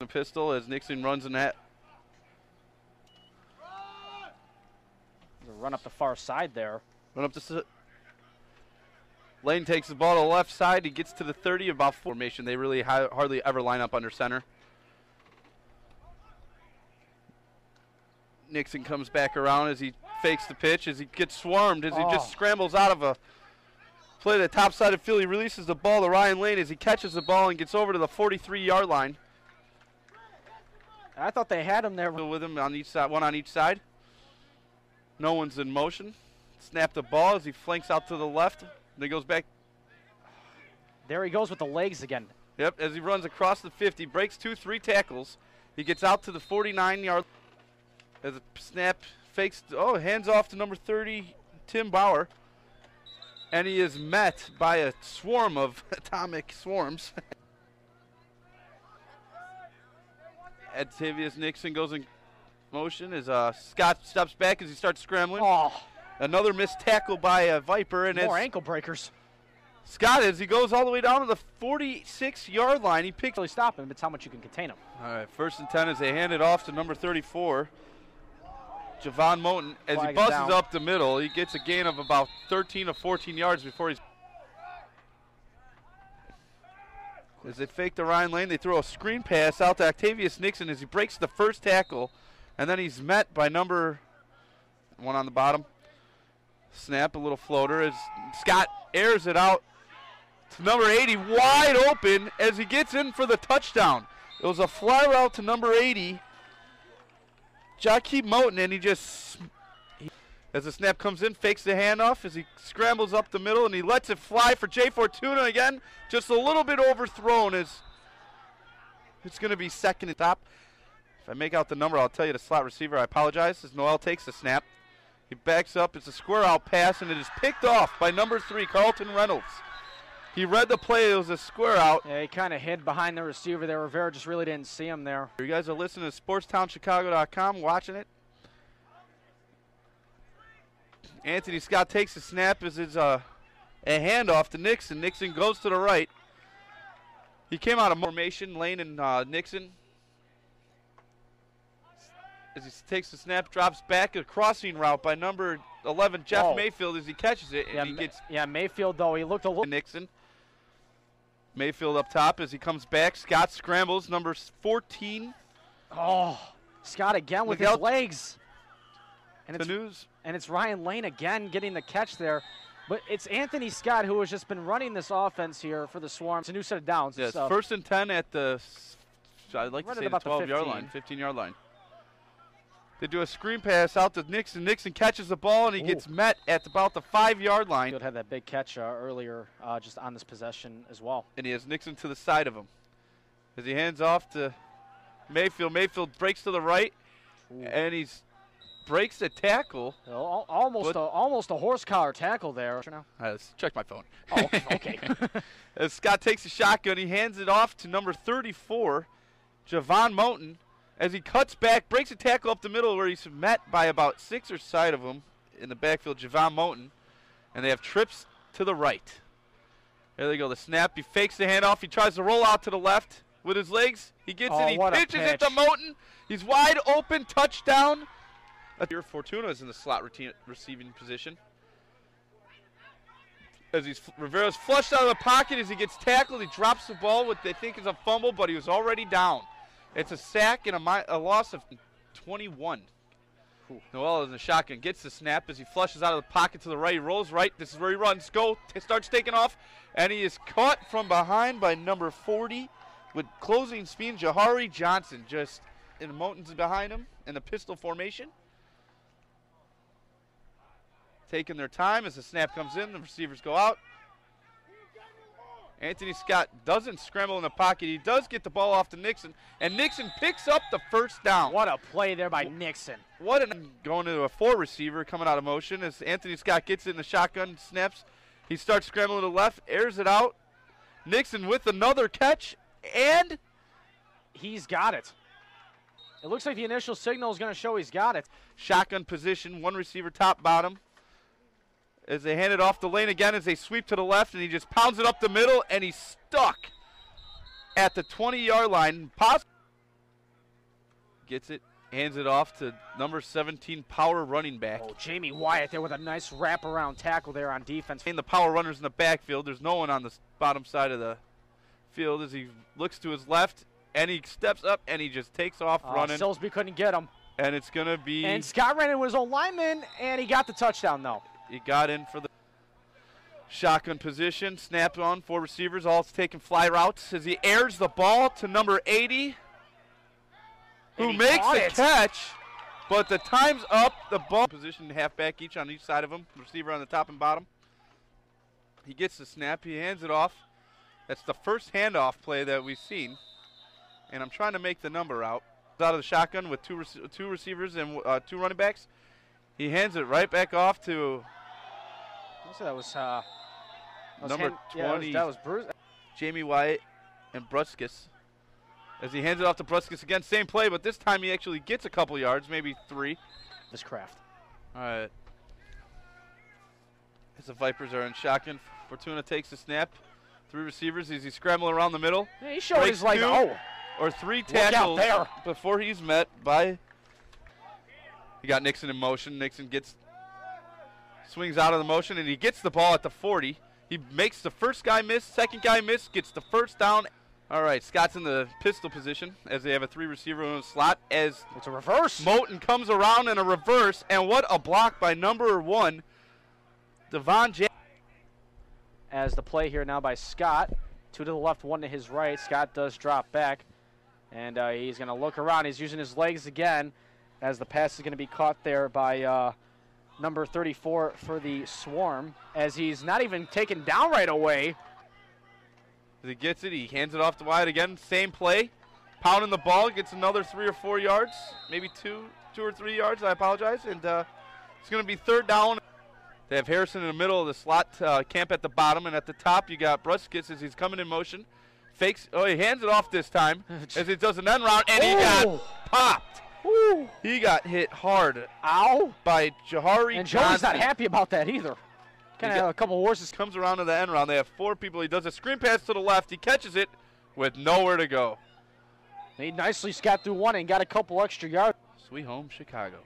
The pistol as Nixon runs in that. Run up the far side there. Run up the Lane takes the ball to the left side. He gets to the 30, about formation. They really hardly ever line up under center. Nixon comes back around as he fakes the pitch, as he gets swarmed, as he just scrambles out of a play to the top side of the field. He releases the ball to Ryan Lane as he catches the ball and gets over to the 43-yard line. I thought they had him there. With him on each side, one on each side. No one's in motion. Snap the ball as he flanks out to the left. Then goes back. There he goes with the legs again. Yep, as he runs across the 50, breaks 2-3 tackles. He gets out to the 49-yard. As a snap fakes, hands off to number 30, Tim Bauer. And he is met by a swarm of atomic swarms. Atavius Nixon goes in motion as Scott steps back as he starts scrambling. Another missed tackle by Viper. And more ankle breakers. Scott, as he goes all the way down to the 46-yard line, he picks. Really stop him. It's how much you can contain him. All right, 1st and 10 as they hand it off to number 34, Javon Moten. As he buzzes up the middle, he gets a gain of about 13 or 14 yards before he's. As they fake to Ryan Lane, they throw a screen pass out to Octavius Nixon as he breaks the first tackle, and then he's met by number one on the bottom. Snap, a little floater as Scott airs it out to number 80, wide open as he gets in for the touchdown. It was a fly route to number 80, Jakeem Moten, and he just, as the snap comes in, fakes the handoff as he scrambles up the middle, and he lets it fly for Jay Fortuna again, just a little bit overthrown as it's going to be second and top. If I make out the number, I'll tell you the slot receiver. I apologize as Noel takes the snap. He backs up. It's a square out pass, and it is picked off by number 3, Carlton Reynolds. He read the play. It was a square out. Yeah, he kind of hid behind the receiver there. Rivera just really didn't see him there. You guys are listening to SportsTownChicago.com, watching it. Anthony Scott takes the snap as it's a handoff to Nixon. Nixon goes to the right. He came out of formation, Lane and Nixon. As he takes the snap, drops back, a crossing route by number 11, Jeff Mayfield, as he catches it. And he gets Mayfield, though, he looked a little. Nixon. Mayfield up top as he comes back. Scott scrambles, number 14. Scott again with his legs. And it's Ryan Lane again getting the catch there. But it's Anthony Scott who has just been running this offense here for the Swarm. It's a new set of downs. Yes, 1st and 10 at the, I'd like to say the 12-yard line, 15-yard line. They do a screen pass out to Nixon. Nixon catches the ball, and he gets met at about the 5-yard line. He had that big catch earlier just on this possession as well. And he has Nixon to the side of him. As he hands off to Mayfield. Mayfield breaks to the right, and he breaks the tackle. Almost a horse collar tackle there. Let's check my phone. Okay. As Scott takes the shotgun, he hands it off to number 34, Javon Moten. As he cuts back, breaks a tackle up the middle where he's met by about 6 or side of him in the backfield, Javon Moten. And they have trips to the right. There they go, the snap. He fakes the handoff. He tries to roll out to the left with his legs. He gets it. He pitches it to Moten. He's wide open. Touchdown. Here, Fortuna is in the slot receiving position. As Rivera's flushed out of the pocket as he gets tackled. He drops the ball, what they think is a fumble, but he was already down. It's a sack and a loss of 21. Noel is in the shotgun, gets the snap as he flushes out of the pocket to the right. He rolls right. This is where he runs. Starts taking off, and he is caught from behind by number 40 with closing speed. Jahari Johnson just in the Moten's behind him in the pistol formation. Taking their time as the snap comes in. The receivers go out. Anthony Scott doesn't scramble in the pocket. He does get the ball off to Nixon, and Nixon picks up the first down. What a play there by Nixon. Going to a 4 receiver coming out of motion as Anthony Scott gets it in the shotgun, snaps. He starts scrambling to the left, airs it out. Nixon with another catch, and he's got it. It looks like the initial signal is going to show he's got it. Shotgun position, 1 receiver top, bottom. As they hand it off the lane again as they sweep to the left, and he just pounds it up the middle, and he's stuck at the 20-yard line. gets it, hands it off to number 17 power running back. Oh, Jamie Wyatt there with a nice wraparound tackle there on defense. And the power runners in the backfield. There's no one on the bottom side of the field as he looks to his left, and he steps up, and he just takes off running. Silsby couldn't get him. And it's going to be... And Scott ran into his own lineman, and he got the touchdown, though. He got in for the shotgun position. Snap on, 4 receivers, all taking fly routes as he airs the ball to number 80, who makes the catch, but the time's up. The ball position, halfback each on each side of him, receiver on the top and bottom. He gets the snap. He hands it off. That's the first handoff play that we've seen, and I'm trying to make the number out. Out of the shotgun with two receivers and 2 running backs. He hands it right back off to that was number 20. Yeah, that was Bruce. Jamie Wyatt and Bruskis. As he hands it off to Bruskis again, same play, but this time he actually gets a couple yards, maybe 3. This Kraft. All right. As the Vipers are in shotgun, Fortuna takes the snap. 3 receivers as he's scrambling around the middle. Yeah, he showed his like, oh. Or 3 tackles before he's met by. He got Nixon in motion. Nixon swings out of the motion, and he gets the ball at the 40. He makes the first guy miss, second guy miss, gets the first down. All right, Scott's in the pistol position as they have a 3 receiver in the slot. As it's a reverse. Moten comes around in a reverse, and what a block by number 1, Devon J. As the play here now by Scott, 2 to the left, 1 to his right. Scott does drop back. And he's going to look around. He's using his legs again as the pass is going to be caught there by number 34 for the Swarm, as he's not even taken down right away. As he gets it, he hands it off to Wyatt again. Same play. Pounding the ball, gets another 3 or 4 yards, maybe 2 or 3 yards. I apologize. And it's going to be 3rd down. They have Harrison in the middle of the slot, camp at the bottom. And at the top, you got Bruskis as he's coming in motion. Fakes. Oh, he hands it off this time as he does an end round, and he got popped. Ooh. He got hit hard. Ow. By Jahari And Johnson. Joey's not happy about that either. Kind of a couple of horses. Comes around to the end round. They have 4 people. He does a screen pass to the left. He catches it with nowhere to go. He nicely got through 1 and got a couple extra yards. Sweet home Chicago.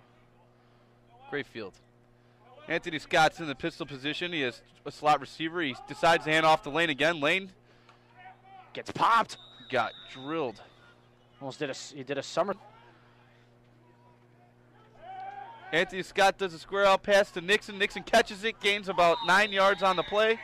Great field. Anthony Scott's in the pistol position. He has a slot receiver. He decides to hand off to Lane again. Lane gets popped. Got drilled. Almost did a summer. Anthony Scott does a square out pass to Nixon. Nixon catches it, gains about 9 yards on the play.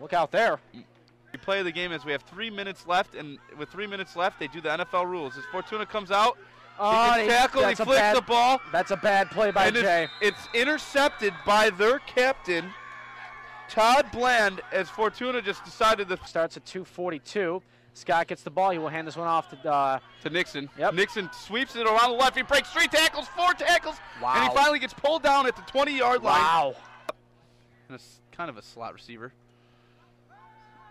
Look out there. We play the game as we have 3 minutes left, and with 3 minutes left, they do the NFL rules. As Fortuna comes out, he gets tackled, he flicks the ball. That's a bad play by Jay. It's intercepted by their captain, Todd Bland, as Fortuna just decided to. Starts at 2:42. Scott gets the ball. He will hand this one off to Nixon. Yep. Nixon sweeps it around the left. He breaks 3 tackles, 4 tackles. Wow. And he finally gets pulled down at the 20-yard line. Wow. And it's kind of a slot receiver.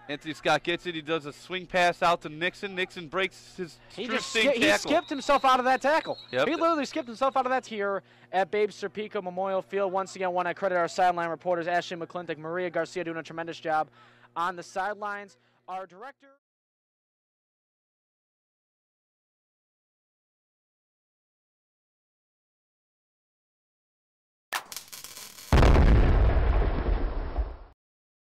Anthony Scott gets it. He does a swing pass out to Nixon. Nixon breaks his tackle. He skipped himself out of that tackle. Yep. He literally skipped himself out of that here at Babe Serpico Memorial Field. Once again, I credit our sideline reporters, Ashley McClintock, Maria Garcia, doing a tremendous job on the sidelines. Our director...